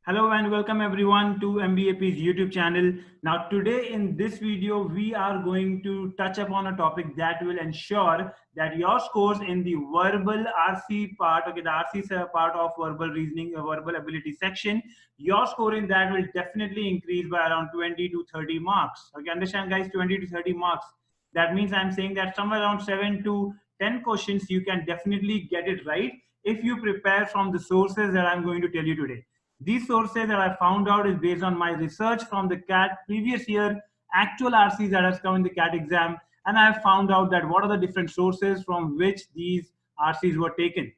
Hello and welcome everyone to MBAP's YouTube channel. Now today in this video, we are going to touch upon a topic that will ensure that your scores in the verbal RC part, okay, the RC part of verbal reasoning, verbal ability section, your score in that will definitely increase by around 20 to 30 marks. Okay, understand guys, 20 to 30 marks. That means I'm saying that somewhere around 7 to 10 questions you can definitely get it right if you prepare from the sources that I'm going to tell you today. These sources that I found out is based on my research from the CAT previous year, actual RCs that has come in the CAT exam, and I have found out that what are the different sources from which these RCs were taken.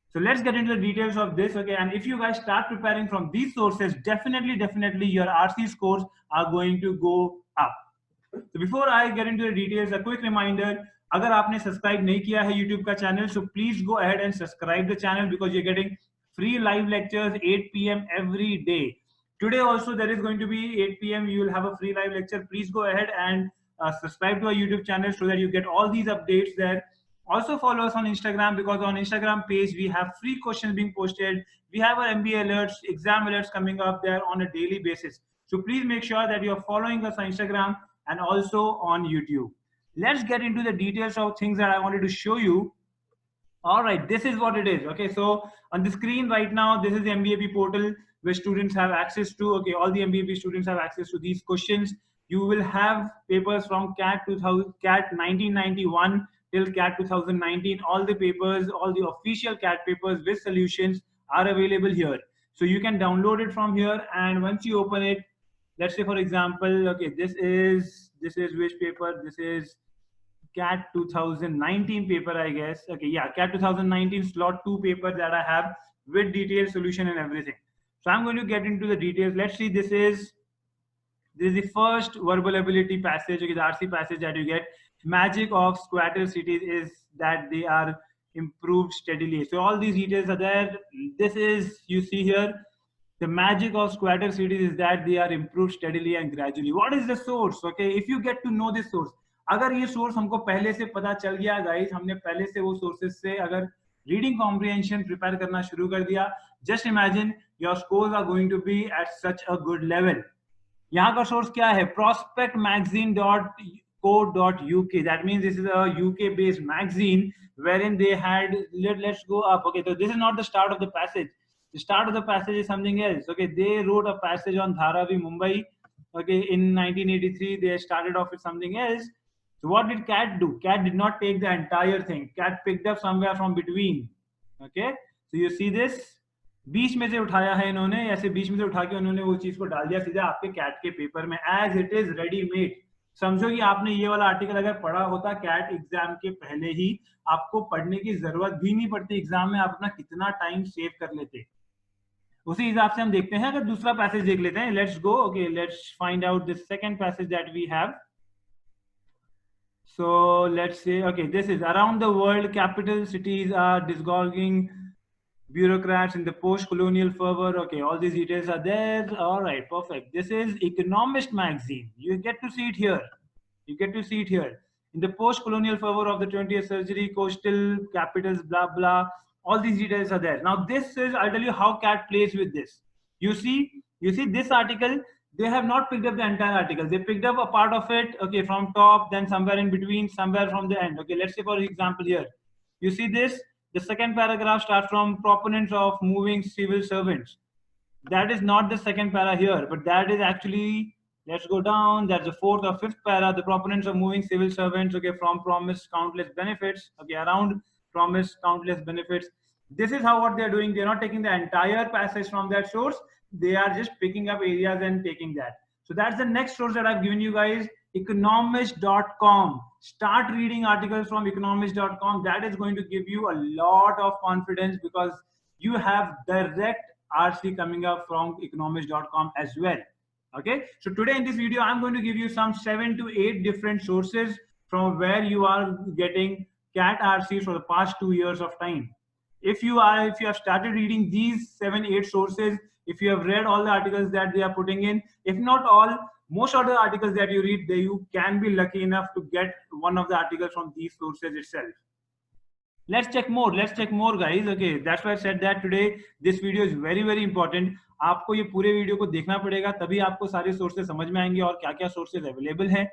So let's get into the details of this, okay? And if you guys start preparing from these sources, definitely your RC scores are going to go up. So before I get into the details, a quick reminder, अगर आपने subscribe नहीं किया है YouTube का channel, so please go ahead and subscribe the channel because you're getting free live lectures 8 p.m. every day. Today also there is going to be 8 p.m. You will have a free live lecture. Please go ahead and subscribe to our YouTube channel so that you get all these updates there. Also follow us on Instagram because on Instagram page we have free questions being posted. We have our MBA alerts, exam alerts coming up there on a daily basis. So please make sure that you're following us on Instagram and also on YouTube. Let's get into the details of things that I wanted to show you. All right, this is what it is. Okay, so on the screen right now, this is the MBAP portal where students have access to. Okay, all the MBAP students have access to these questions. You will have papers from CAT 2000, CAT 1991 till CAT 2019. All the papers, all the official CAT papers with solutions are available here. So you can download it from here, and once you open it, let's say for example, okay, this is which paper? This is CAT 2019 paper, I guess. Okay, yeah, CAT 2019 slot 2 paper that I have with detailed solution and everything. So I'm going to get into the details. Let's see, this is the first verbal ability passage, okay, the RC passage that you get. Magic of squatter cities is that they are improved steadily. So all these details are there. This is, you see here, the magic of squatter cities is that they are improved steadily and gradually. What is the source? Okay, if you get to know this source, अगर ये source हमको पहले से पता चल गया guys, हमने पहले से वो सोर्सेस से अगर रीडिंग कॉम्प्रिहेंशन प्रिपेयर करना शुरू कर दिया, just imagine your scores are going to be at such a good level. यहाँ का सोर्स क्या है? prospectmagazine.co.uk. That means this is a UK based magazine wherein they had, let's go up. Okay, so this is not the start of the passage. The start of the passage is something else. Okay, they wrote a passage on Dharavi, Mumbai. Okay, in 1983 they started off with something else. So what did CAT do? CAT did not take the entire thing. CAT picked up somewhere from between. Okay, so you see this, बीच में से उठाया है इन्होंने, ऐसे बीच में से उठा के उन्होंने वो चीज को डाल दिया सीधा आपके कैट के पेपर में एज इट इज रेडीमेड. समझो कि आपने ये वाला आर्टिकल अगर पढ़ा होता कैट एग्जाम के पहले ही, आपको पढ़ने की जरूरत भी नहीं पड़ती एग्जाम में, आप अपना कितना टाइम सेव कर लेते. उसी हिसाब से हम देखते हैं. अगर दूसरा पैसेज देख लेते हैं, let's go. Okay, let's find out the second passage that we have. So let's say, okay, this is around the world, capital cities are disgorging bureaucrats in the post-colonial fervor. Okay, all these details are there. All right, perfect. This is Economist magazine. You get to see it here. You get to see it here. In the post-colonial fervor of the 20th century, coastal capitals, blah, blah. All these details are there. Now, this is, I'll tell you how CAT plays with this. You see this article, they have not picked up the entire article. They picked up a part of it, okay, from top, then somewhere in between, somewhere from the end. Okay, let's say for example here, you see this, the second paragraph starts from proponents of moving civil servants. That is not the second para here, but that is actually, let's go down, that's the fourth or fifth para, the proponents of moving civil servants, okay, from promised countless benefits, okay, around promised countless benefits. This is how what they're doing. They're not taking the entire passage from that source. They are just picking up areas and taking that. So that's the next source that I've given you guys, economist.com. Start reading articles from economist.com. That is going to give you a lot of confidence because you have direct RC coming up from economist.com as well. Okay, so today in this video, I'm going to give you some 7 to 8 different sources from where you are getting CAT RCs for the past 2 years of time. If you have started reading these 7-8 sources, if you have read all the articles that they are putting in, if not all, most of the articles that you read, you can be lucky enough to get one of the articles from these sources itself. Let's check more. Let's check more, guys. Okay, that's why I said that today this video is very very important. आपको ये पूरे video को देखना पड़ेगा, तभी आपको सारे sources समझ में आएंगे और क्या क्या सोर्सेज अवेलेबल हैं.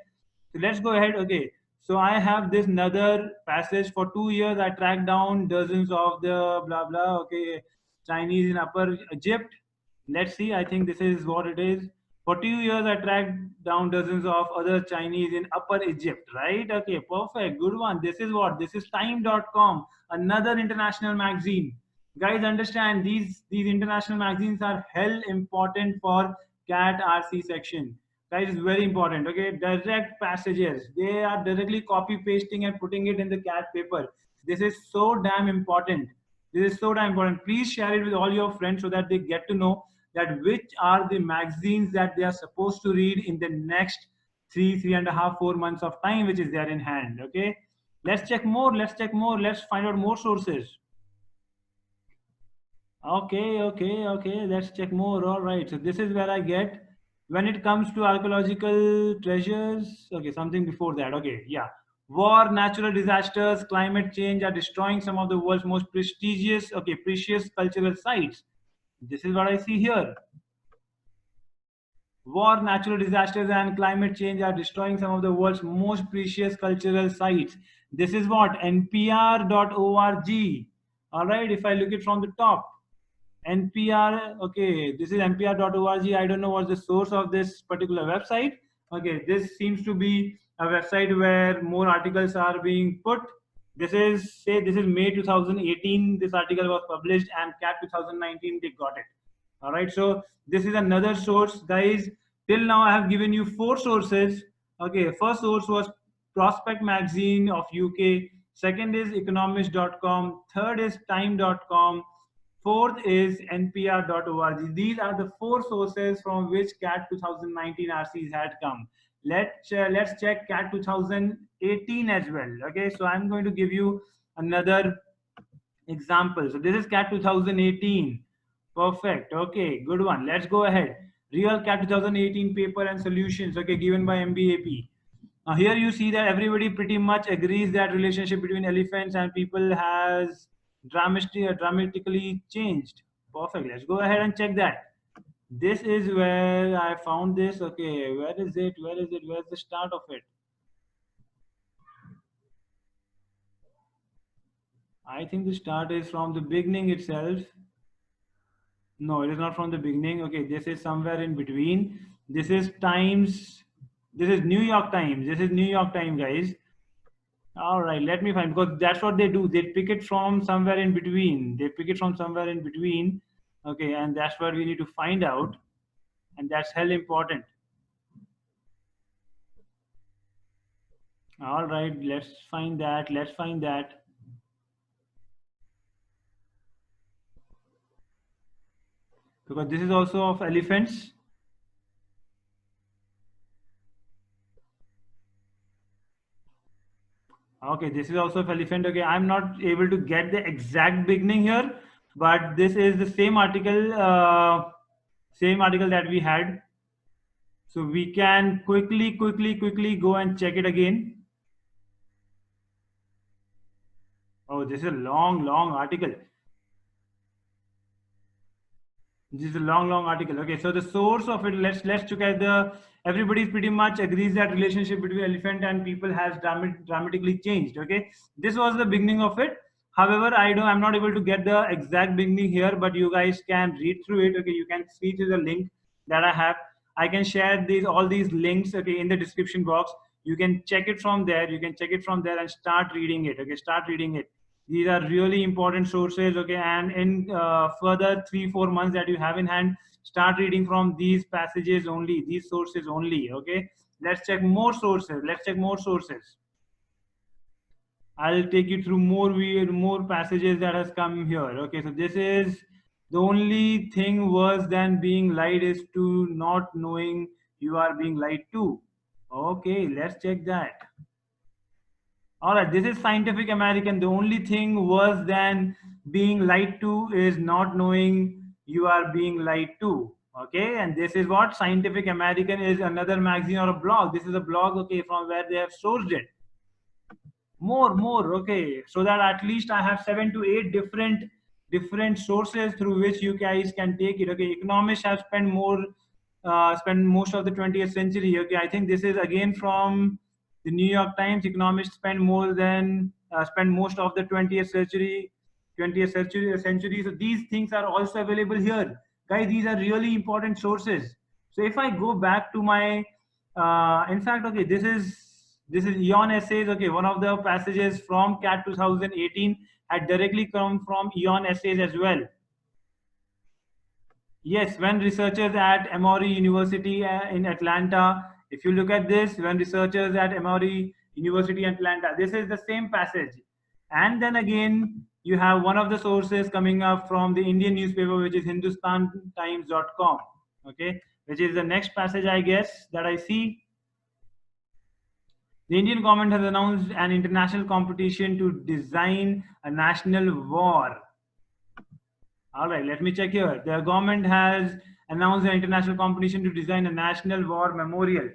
So let's go ahead. Okay, so I have this another passage. For 2 years I tracked down dozens of the blah blah. Okay, Chinese in Upper Egypt. Let's see. I think this is what it is. For 2 years, I tracked down dozens of other Chinese in Upper Egypt, right? Okay, perfect. Good one. This is what? This is Time.com, another international magazine. Guys, understand these international magazines are hell important for CAT RC section. Guys, it's very important. Okay, direct passages. They are directly copy pasting and putting it in the CAT paper. This is so damn important. This is so damn important. Please share it with all your friends so that they get to know that which are the magazines that they are supposed to read in the next 3.5, 4 months of time, which is there in hand. Okay, let's check more. Let's check more. Let's find out more sources. Okay. Let's check more. All right. So this is where I get when it comes to archaeological treasures. Okay, something before that. Okay, yeah. War, natural disasters, climate change are destroying some of the world's most prestigious, okay, precious cultural sites. This is what I see here. War, natural disasters, and climate change are destroying some of the world's most precious cultural sites. This is what? NPR.org. All right, if I look it from the top. NPR, okay, this is NPR.org. I don't know what's the source of this particular website. Okay, this seems to be a website where more articles are being put. This is May 2018. This article was published, and CAT 2019 they got it. All right, so this is another source, guys. Till now, I have given you 4 sources. Okay, first source was Prospect Magazine of UK. Second is economist.com. Third is time.com. Fourth is npr.org. These are the 4 sources from which CAT 2019 RCs had come. Let's check CAT 2018 as well. Okay, so I'm going to give you another example. So this is CAT 2018. Perfect. Okay, good one. Let's go ahead. Real CAT 2018 paper and solutions. Okay, given by MBAP. Now here you see that everybody pretty much agrees that relationship between elephants and people has dramatically changed. Perfect. Let's go ahead and check that. This is where I found this. Okay, where is it? Where is it? Where's the start of it? I think the start is from the beginning itself. No, it is not from the beginning. Okay, this is somewhere in between. This is Times. This is New York Times. This is New York Times, guys. All right, let me find, because that's what they do. They pick it from somewhere in between. They pick it from somewhere in between. Okay, and that's what we need to find out. And that's hell important. All right, let's find that. Let's find that. Because this is also of elephants. Okay, this is also of elephant. Okay, I'm not able to get the exact beginning here, but this is the same article that we had. So we can quickly go and check it again. Oh, this is a long article. This is a long article. Okay, so the source of it, let's look at the, everybody pretty much agrees that relationship between elephant and people has dramatically changed. Okay, this was the beginning of it. However, I'm not able to get the exact beginning here, but you guys can read through it. Okay, you can see through the link that I have. I can share all these links, okay, in the description box. You can check it from there. You can check it from there and start reading it. Okay, start reading it. These are really important sources. Okay, and in further 3-4 months that you have in hand, start reading from these passages only, these sources only. Okay, let's check more sources. Let's check more sources. I'll take you through more passages that has come here. Okay, so this is the only thing worse than being lied is to not knowing you are being lied to. Okay, let's check that. All right, this is Scientific American. The only thing worse than being lied to is not knowing you are being lied to. Okay, and this is what Scientific American is, another magazine or a blog. This is a blog, okay, from where they have sourced it. More. Okay, so that at least I have 7 to 8 different sources through which you guys can take it. Okay, economists have spent most of the 20th century. Okay, I think this is again from the New York Times. Economists spend most of the 20th century. So these things are also available here, guys. These are really important sources. So if I go back to my, in fact, okay, this is Eon essays. Okay, one of the passages from CAT 2018 had directly come from Eon essays as well. Yes, when researchers at Emory University in Atlanta, if you look at this, when researchers at Emory University in Atlanta, this is the same passage. And then again, you have one of the sources coming up from the Indian newspaper, which is HindustanTimes.com. Okay, which is the next passage, I guess, that I see. The Indian government has announced an international competition to design a national war. All right, let me check here. The government has announced an international competition to design a national war memorial.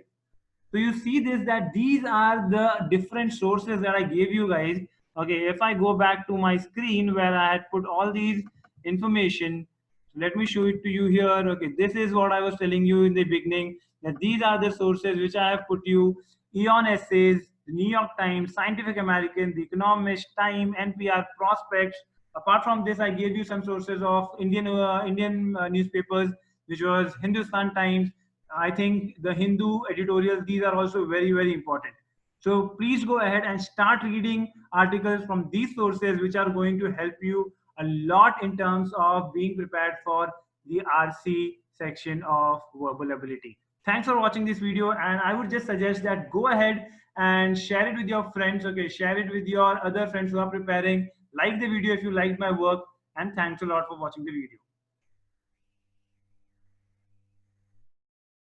So you see this, that these are the different sources that I gave you guys. Okay, if I go back to my screen where I had put all these information, let me show it to you here. Okay, this is what I was telling you in the beginning, that these are the sources which I have put you: Eon essays, the New York Times, Scientific American, the Economist, Time, NPR, Prospects. Apart from this, I gave you some sources of Indian newspapers, which was Hindustan Times. I think the Hindu editorials, these are also very important. So please go ahead and start reading articles from these sources, which are going to help you a lot in terms of being prepared for the RC section of verbal ability. Thanks for watching this video, and I would just suggest that go ahead and share it with your friends. Okay, share it with your other friends who are preparing. Like the video if you liked my work, and thanks a lot for watching the video.